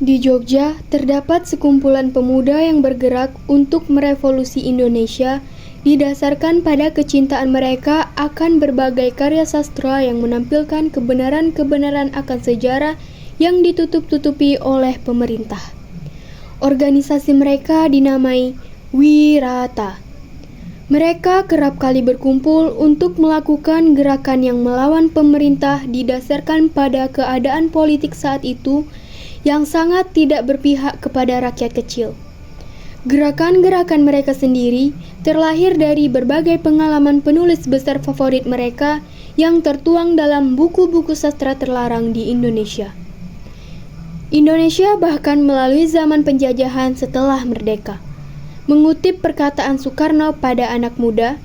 Di Jogja, terdapat sekumpulan pemuda yang bergerak untuk merevolusi Indonesia didasarkan pada kecintaan mereka akan berbagai karya sastra yang menampilkan kebenaran-kebenaran akan sejarah yang ditutup-tutupi oleh pemerintah. Organisasi mereka dinamai Wirata. Mereka kerap kali berkumpul untuk melakukan gerakan yang melawan pemerintah didasarkan pada keadaan politik saat itu yang sangat tidak berpihak kepada rakyat kecil. Gerakan-gerakan mereka sendiri terlahir dari berbagai pengalaman penulis besar favorit mereka yang tertuang dalam buku-buku sastra terlarang di Indonesia. Indonesia bahkan melalui zaman penjajahan setelah merdeka. Mengutip perkataan Soekarno pada anak muda,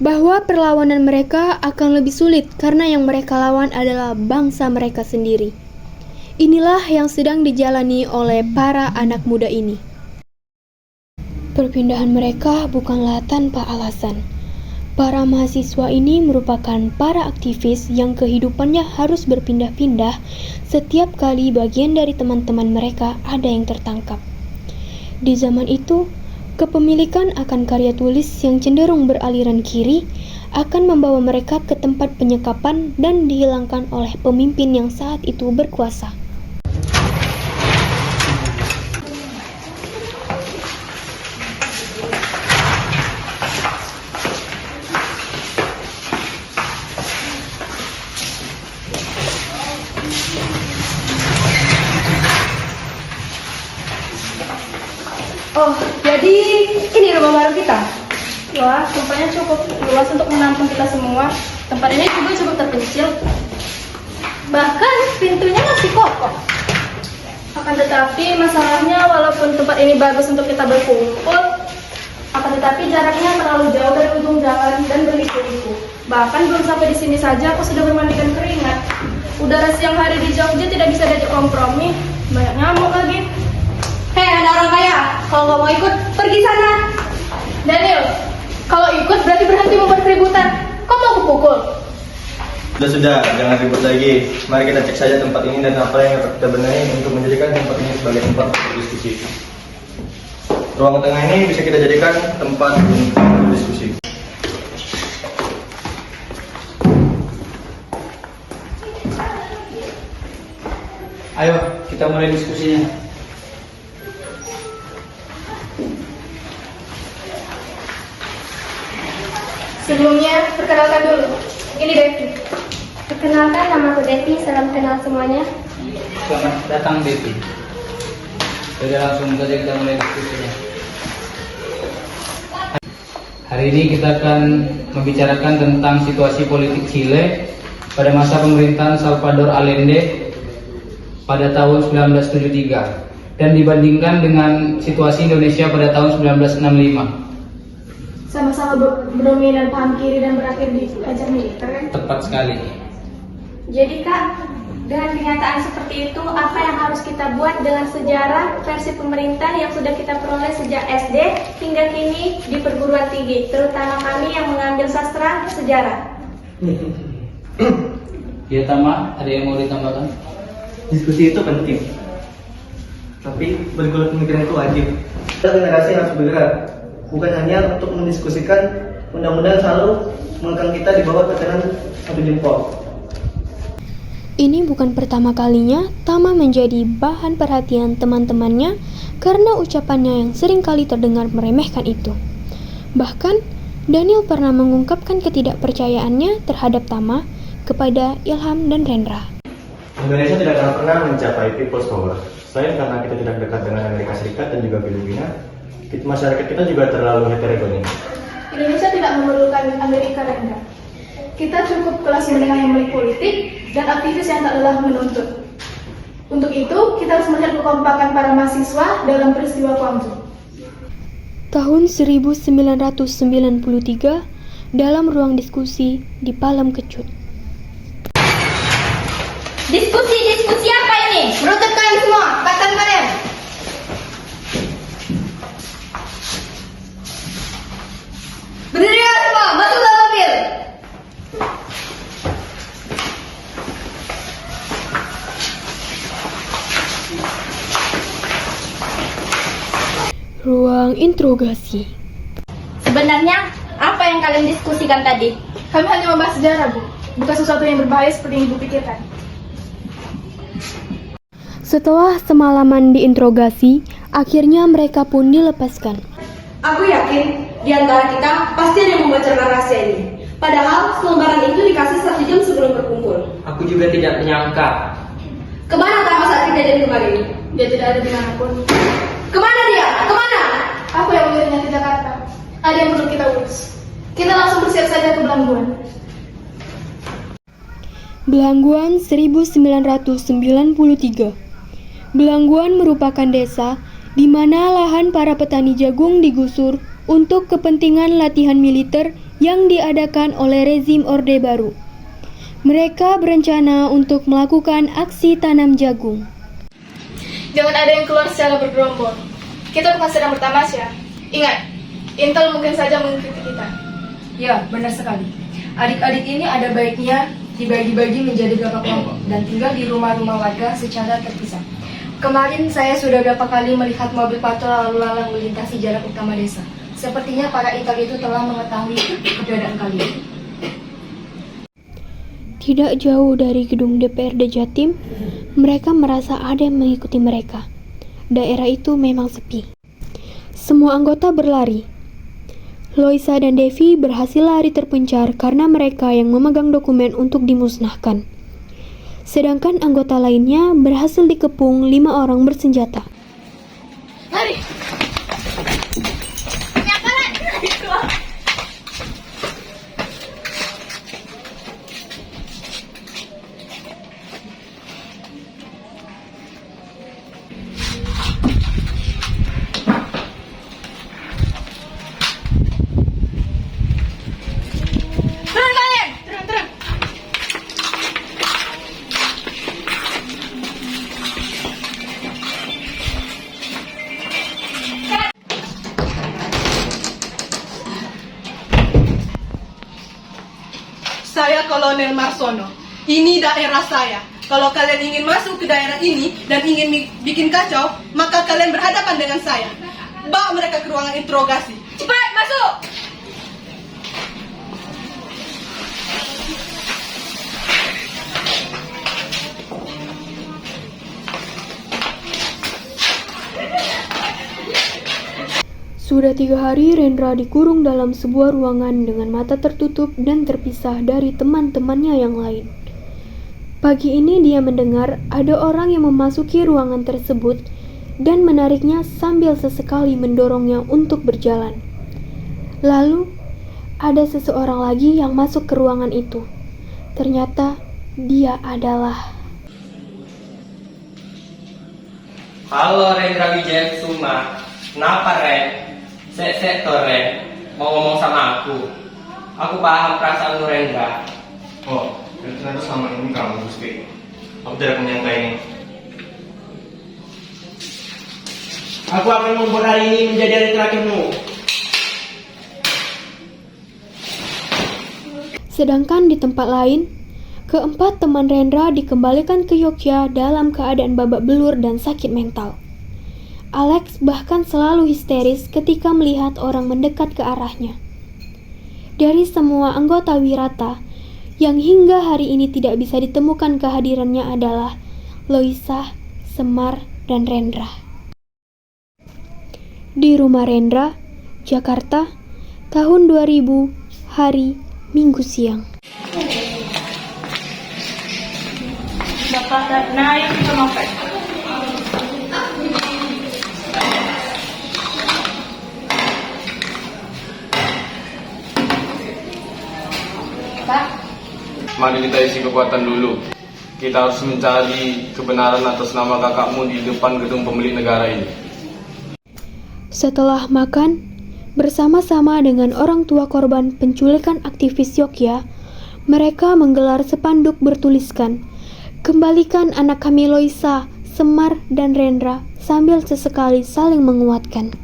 bahwa perlawanan mereka akan lebih sulit karena yang mereka lawan adalah bangsa mereka sendiri. Inilah yang sedang dijalani oleh para anak muda ini. Perpindahan mereka bukanlah tanpa alasan. Para mahasiswa ini merupakan para aktivis yang kehidupannya harus berpindah-pindah setiap kali bagian dari teman-teman mereka ada yang tertangkap. Di zaman itu, kepemilikan akan karya tulis yang cenderung beraliran kiri akan membawa mereka ke tempat penyekapan dan dihilangkan oleh pemimpin yang saat itu berkuasa. Oh, jadi ini rumah baru kita? Wah, tempatnya cukup luas untuk menampung kita semua. Tempat ini juga cukup terpencil. Bahkan pintunya masih kokoh. Akan tetapi masalahnya walaupun tempat ini bagus untuk kita berkumpul, akan tetapi jaraknya terlalu jauh dari ujung jalan dan berliku-liku. Bahkan belum sampai di sini saja aku sudah bermandikan keringat. Udara siang hari di Jogja tidak bisa diajak kompromi, banyak nyamuk lagi. Hei, ada orang kaya, kalau nggak mau ikut, pergi sana. Daniel, kalau ikut berarti berhenti membuat keributan. Kok mau kupukul? Sudah, jangan ribut lagi. Mari kita cek saja tempat ini dan apa yang kita benahi untuk menjadikan tempat ini sebagai tempat untuk diskusi. Ruang tengah ini bisa kita jadikan tempat untuk diskusi. Ayo, kita mulai diskusinya. Sebelumnya, perkenalkan dulu. Ini Devi. Perkenalkan, namaku Devi. Salam kenal semuanya. Selamat datang, Devi. Jadi langsung saja kita mulai diskusinya. Hari ini kita akan membicarakan tentang situasi politik Chile pada masa pemerintahan Salvador Allende pada tahun 1973 dan dibandingkan dengan situasi Indonesia pada tahun 1965. Sama-sama berdominan paham kiri dan berakhir di ajar militer, kan? Tepat sekali. Jadi Kak, dengan kenyataan seperti itu, apa yang harus kita buat dengan sejarah versi pemerintah yang sudah kita peroleh sejak SD hingga kini di perguruan tinggi, terutama kami yang mengambil sastra sejarah? Ya, Tama, ada yang mau ditambahkan? Diskusi itu penting, tapi bergulat pemikiran itu wajib. Kita generasi harus bergerak, bukan hanya untuk mendiskusikan undang-undang selalu mengekang kita di bawah tekanan satu jempol. Ini bukan pertama kalinya Tama menjadi bahan perhatian teman-temannya karena ucapannya yang sering kali terdengar meremehkan itu. Bahkan, Daniel pernah mengungkapkan ketidakpercayaannya terhadap Tama kepada Ilham dan Rendra. Indonesia tidak akan pernah mencapai people's power. Selain karena kita tidak dekat dengan Amerika Serikat dan juga Filipina, masyarakat kita juga terlalu heterogen. Indonesia tidak memerlukan Amerika Rendah. Kita cukup kelas menengah yang melek politik dan aktivis yang tak lelah menuntut. Untuk itu, kita harus melihat kekompakan para mahasiswa dalam peristiwa Guangzhou. Tahun 1993, dalam ruang diskusi di Palem Kecut. Diskusi apa ini? Beruntut kalian semua, katakan kalian. Berdirilah semua, masuk dalam mobil. Ruang interogasi. Sebenarnya, apa yang kalian diskusikan tadi? Kami hanya membahas sejarah, Bu. Bukan sesuatu yang berbahaya seperti yang Ibu pikirkan. Setelah semalaman diinterogasi, akhirnya mereka pun dilepaskan. Aku yakin di antara kita pasti ada yang membocorkan rahasia ini. Padahal selembaran itu dikasih 1 jam sebelum berkumpul. Aku juga tidak menyangka. Kemana Tama saat kejadian kemarin? Dia tidak ada dimanapun. Kemana dia? Kemana? Aku yang mengirimnya ke Jakarta. Ada yang perlu kita urus. Kita langsung bersiap saja ke Belangguan. Belangguan 1993. Belangguan merupakan desa di mana lahan para petani jagung digusur untuk kepentingan latihan militer yang diadakan oleh rezim Orde Baru. Mereka berencana untuk melakukan aksi tanam jagung. Jangan ada yang keluar secara bergerombol. Kita bukan sedang bertamasya. Ingat, Intel mungkin saja mengikuti kita. Ya, benar sekali. Adik-adik ini ada baiknya dibagi-bagi menjadi beberapa kelompok dan tinggal di rumah-rumah warga secara terpisah. Kemarin saya sudah beberapa kali melihat mobil patrol lalu lalang melintasi jalan utama desa. Sepertinya para Intel itu telah mengetahui keberadaan kalian. Tidak jauh dari gedung DPRD Jatim, mereka merasa ada yang mengikuti mereka. Daerah itu memang sepi. Semua anggota berlari. Loisa dan Devi berhasil lari terpencar karena mereka yang memegang dokumen untuk dimusnahkan. Sedangkan anggota lainnya berhasil dikepung 5 orang bersenjata. Lari! Turun kalian! Turun! Saya Kolonel Marsono. Ini daerah saya. Kalau kalian ingin masuk ke daerah ini dan ingin bikin kacau, maka kalian berhadapan dengan saya. Bawa mereka ke ruangan interogasi. Cepat, masuk! Sudah 3 hari Rendra dikurung dalam sebuah ruangan dengan mata tertutup dan terpisah dari teman-temannya yang lain. Pagi ini dia mendengar ada orang yang memasuki ruangan tersebut dan menariknya sambil sesekali mendorongnya untuk berjalan. Lalu, ada seseorang lagi yang masuk ke ruangan itu. Ternyata dia adalah... Halo Rendra Wijaya Kusuma. Kenapa Ren? Sek Ren, mau ngomong sama aku. Aku paham perasaan lu Rendra. Oh, ternyata selama ini kamu Gusti. Aku tidak menyangka ini. Aku akan membuat hari ini menjadi hari terakhirmu. Sedangkan di tempat lain, keempat teman Rendra dikembalikan ke Yogyakarta dalam keadaan babak belur dan sakit mental. Alex bahkan selalu histeris ketika melihat orang mendekat ke arahnya. Dari semua anggota Wirata, yang hingga hari ini tidak bisa ditemukan kehadirannya adalah Loisa, Semar, dan Rendra. Di rumah Rendra, Jakarta, tahun 2000, hari Minggu siang. Bapak Ratna yang termohon. Mari kita isi kekuatan dulu. Kita harus mencari kebenaran atas nama kakakmu di depan gedung pemilik negara ini. Setelah makan, bersama-sama dengan orang tua korban penculikan aktivis Yogyakarta, mereka menggelar spanduk bertuliskan, "Kembalikan anak kami Loisa, Semar, dan Rendra," sambil sesekali saling menguatkan.